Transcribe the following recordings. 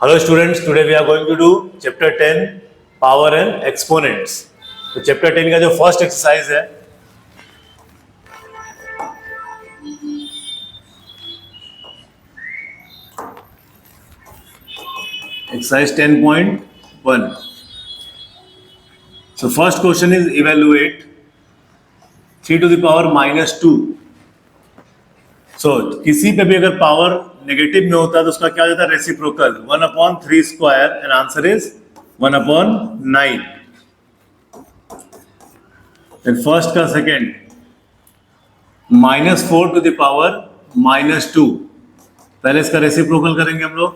Hello students, today we are going to do chapter 10 power and exponents. तो chapter 10 का जो first exercise है exercise 10.1. So first question is evaluate 3 to the power minus 2. So किसी पे भी अगर power negative में होता है तो उसका क्या हो जाता है reciprocal 1/3 square and answer is 1/9. Then first का सेकेंड -4 टू द पावर -2. पहले इसका रेसिप्रोकल करेंगे हम लोग.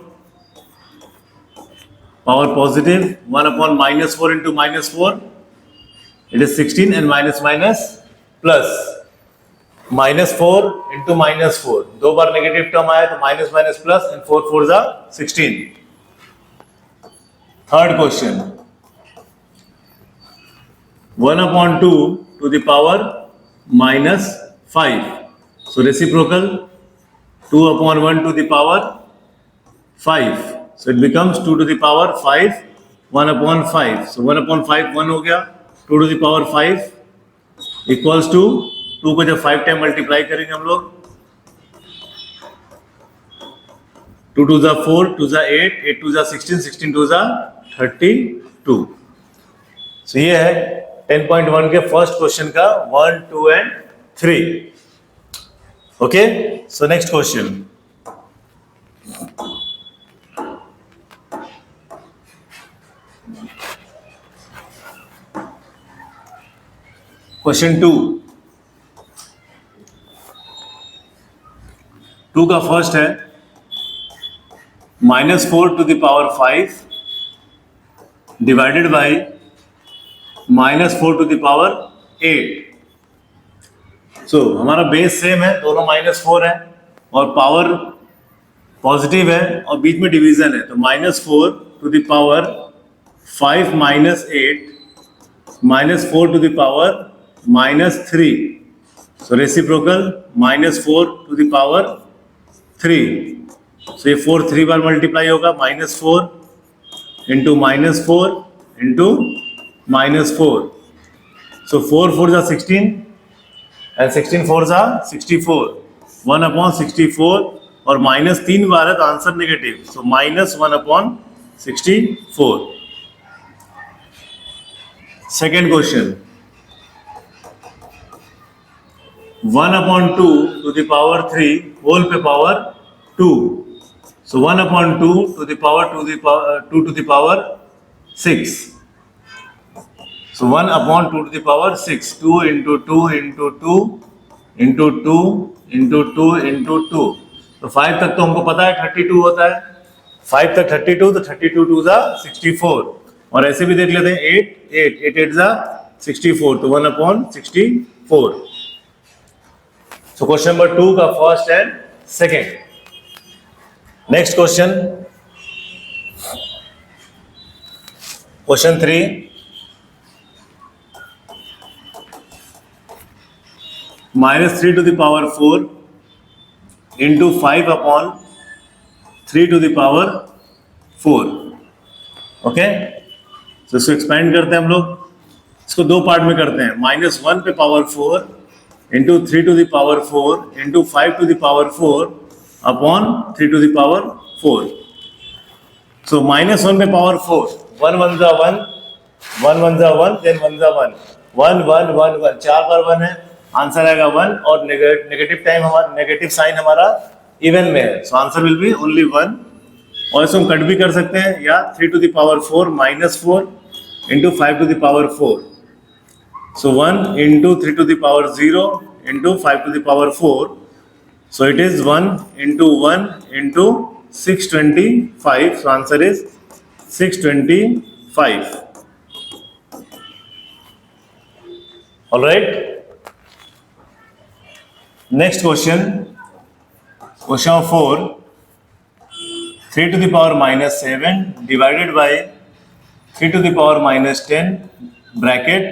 Power positive 1/-4 into -4 it is 16 and minus minus plus -4 into -4 दो बार नेगेटिव टर्म आया तो माइनस माइनस प्लस एंड 4 4 जा 16. Third question 1/2 to the power -5. So reciprocal 2/1 to the power 5. So it becomes 2 to the power 5 1/5. So 1/5 1 हो गया. 2 to the power 5 equals to 2 को जब 5 time multiply करेंगे हम लोग 2 2 जा 4 2 जा 8 8 2 जा 16 16 2 जा 32. सो ये है 10.1 के फर्स्ट क्वेश्चन का 1 2 and 3. Okay, so next question question 2 का फर्स्ट है -4 to the power 5 divided by -4 to the power 8. So हमारा बेस सेम है, दोनों -4 है और पावर पॉजिटिव है और बीच में डिवीजन है. तो -4 to the power 5 -8 -4 to the power -3. So reciprocal -4 to the power 3. So ये 4 3 बार मल्टीप्लाई होगा. -4 इंटू -4 इंटू -4. सो 4 4 जा 16 एंड 16 4 जा 64. 1/64 और -3 बार है तो answer negative. So -1/64. Second question 1/2 to the power 3 whole पे power 2. So 1/2 to the power 2 to the power 6. So 1/2 to the power 6. 2 into 2 into 2 into 2 into 2 into 2. तो 5 तक तो हमको पता है 32 होता है. 5 तक 32 तो 32 2 जा 64. और ऐसे भी देख लेते हैं 8 8 8 8 जा 64. तो 1/64. So question number 2 का first and second. Next question question 3 -3 to the power 4 into 5/3 to the power 4. Okay, तो इसको एक्सपेंड करते हैं हम लोग. इसको दो पार्ट में करते हैं. -1 पे power 4 into 3 to the power 4 into 5 to the power 4 upon 3 to the power 4. So -1 पे पावर 4 1 1 जा 1 1 1 जा 1 देन 1 जा 1 1 1 1 1 4 बार 1 है. आंसर आएगा 1 और नेगेटिव टाइम हमारा नेगेटिव साइन हमारा इवन में है. So answer will be only 1. और इसको हम कट भी कर सकते हैं या 3 to the power 4 -4 into 5 to the power 4. So 1 into 3 to the power 0 into 5 to the power 4. So it is 1 into 1 into 625. So answer is 625. Alright. Next question. Question 4. 3 to the power -7 divided by 3 to the power -10 bracket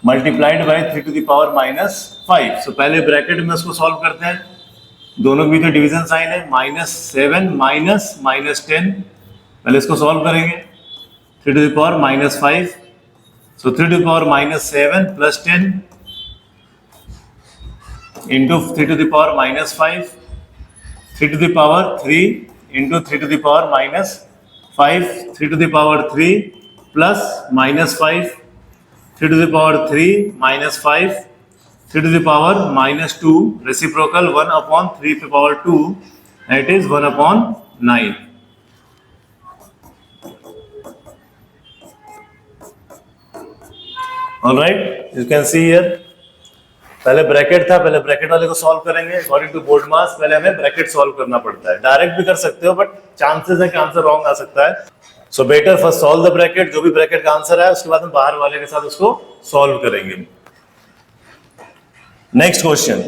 multiplied by 3 to the power -5. So पहले bracket में उसको solve करते हैं. दोनों के बीच में division sign है. -7 -10 पहले इसको सॉल्व करेंगे, 3 to the power minus 5, so 3 to the power minus 7 plus 10 into 3 to the power minus 5, 3 to the power 3 into 3 to the power minus 5, 3 to the power 3 plus minus 5, 3 to the power 3 minus 5, 3 to the power minus 2, reciprocal 1 upon 3 to the power 2, and it is 1 upon 9. Alright, you can see here. पहले bracket था, पहले bracket वाले को solve करेंगे according to board मास। पहले हमें bracket solve करना पड़ता है, डायरेक्ट भी कर सकते हो बट चांसेस है कि आंसर रॉन्ग आ सकता है। So better first solve the bracket, जो भी ब्रैकेट का आंसर है उसके बाद हम बाहर वाले के साथ उसको सॉल्व करेंगे। Next question,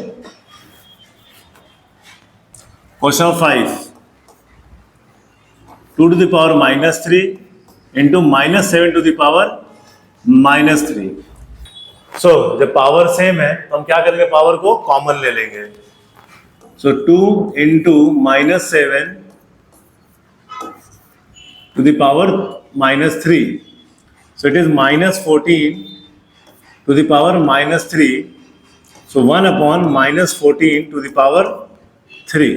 question 5, 2 to the power minus 3 into minus 7 to the power minus 3। सो जब पावर सेम है तो हम क्या करेंगे, पावर को कॉमन ले लेंगे। सो 2 into minus 7 to the power minus 3, so it is minus 14 to the power minus 3, so 1 upon minus 14 to the power 3।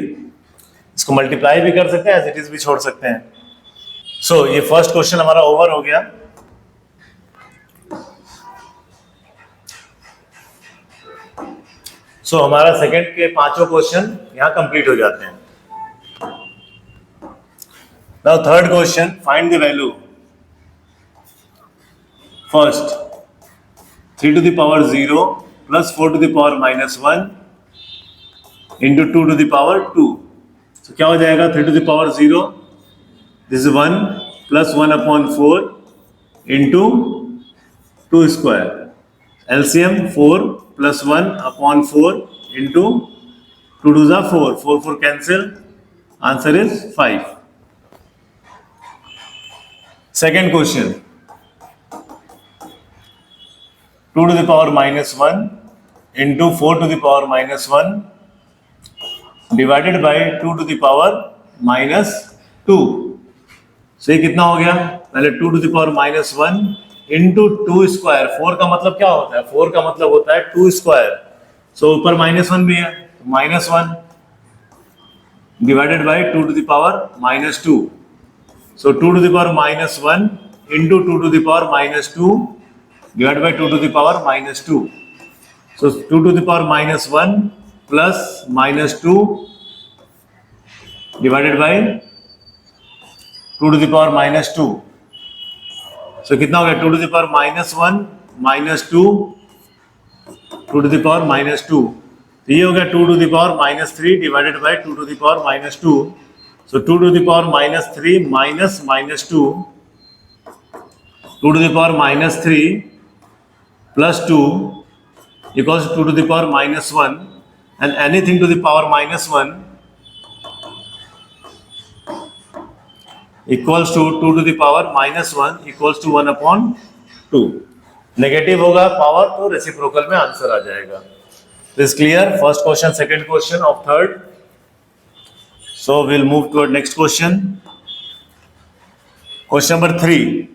इसको मल्टीप्लाई भी कर सकते हैं, एज इट इज भी छोड़ सकते हैं। सो ये फर्स्ट क्वेश्चन हमारा ओवर हो गया। सो हमारा सेकंड के पांचों क्वेश्चन यहां कंप्लीट हो जाते हैं। Now third question, find the value. First 3 to the power 0 plus 4 to the power minus 1 into 2 to the power 2। तो क्या हो जाएगा, 3 to the power 0, this is 1 plus 1 upon 4 into 2 square, LCM 4 plus 1 upon 4 into 2 to the 4, 4 4 cancel, answer is 5। Second question, 2 to the power minus 1 into 4 to the power minus 1 divided by 2 to the power minus 2। so ये कितना हो गया, पहले 2 to the power minus 1 into 2 square. 4 का मतलब क्या होता है, 4 का मतलब होता है 2 स्क्वायर। सो ऊपर माइनस 1 भी है, minus 1 divided by 2 to the power minus 2। So 2 to the power minus 1 into 2 to the power minus 2 divided by 2 to the power minus 2। So 2 to the power minus 1 plus minus 2 divided by 2 to the power minus 2। सो कितना हो गया, 2 to the power minus 1 minus 2 2 to the power minus 2। तो ये हो गया 2 to the power minus 3 divided by 2 to the power minus 2। So 2 to the power minus 3 minus minus 2, 2 to the power minus 3 plus 2 equals 2 to the power minus 1, and anything to the power minus 1 equals to 2 to the power minus 1 equals to 1 upon 2। Negative होगा power तो reciprocal में answer आ जाएगा। This clear, first question, second question of third. So will move toward next question, question number 3,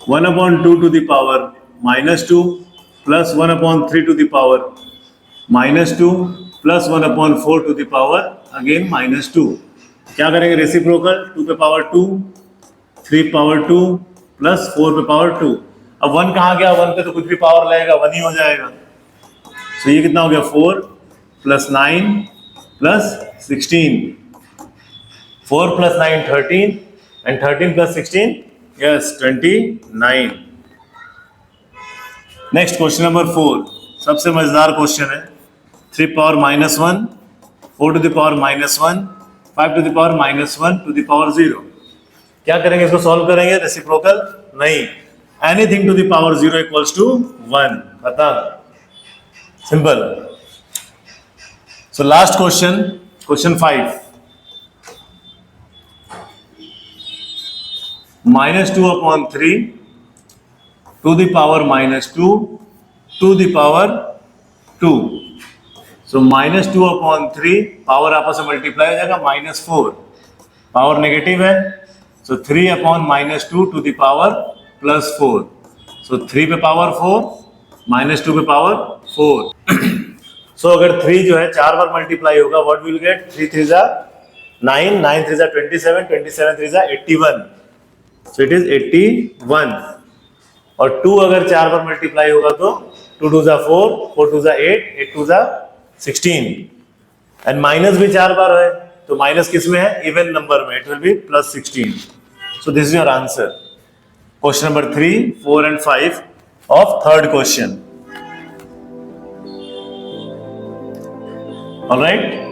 1 upon 2 to the power minus 2 plus 1 upon 3 to the power minus 2 plus 1 upon 4 to the power again minus 2। क्या करेंगे, reciprocal, 2 पे power 2, 3 power 2 plus 4 पे power 2। अब 1 कहाँ गया, 1 पे तो कुछ भी पावर लगेगा 1 ही हो जाएगा। तो ये कितना हो गया, 4 plus 9 plus 16, 4 plus 9 13 and 13 plus 16 yes 29। Next question number 4, सबसे मजेदार क्वेश्चन है। 3 power minus 1, 4 to the power minus 1, 5 to the power minus 1 to the power 0। क्या करेंगे, इसको सॉल्व करेंगे, रेसिप्रोकल नहीं, anything to the power 0 equals to 1, खत्म, simple. So last question, question 5, minus 2 upon 3 to the power minus 2 to the power 2। So -2/3 power आपस में multiply हो जाएगा -4, पावर नेगेटिव है, सो 3/-2 टू द पावर +4, सो 3 पे पावर 4 -2 पे पावर 4। सो अगर 3 जो है 4 बार मल्टीप्लाई होगा, व्हाट विल गेट? 3 3 जा 9, 9 3 जा 27, 27 3 जा 81, सो इट इज 81। और 2 अगर 4 बार मल्टीप्लाई होगा तो 2 2 जा 4, 4 2 जा 8, 8 2 जा 16, एंड माइनस भी 4 बार है, तो माइनस किस में है? इवन नंबर में, it will be +16। So this is your answer, question number 3, 4 and 5 of third question. Alright.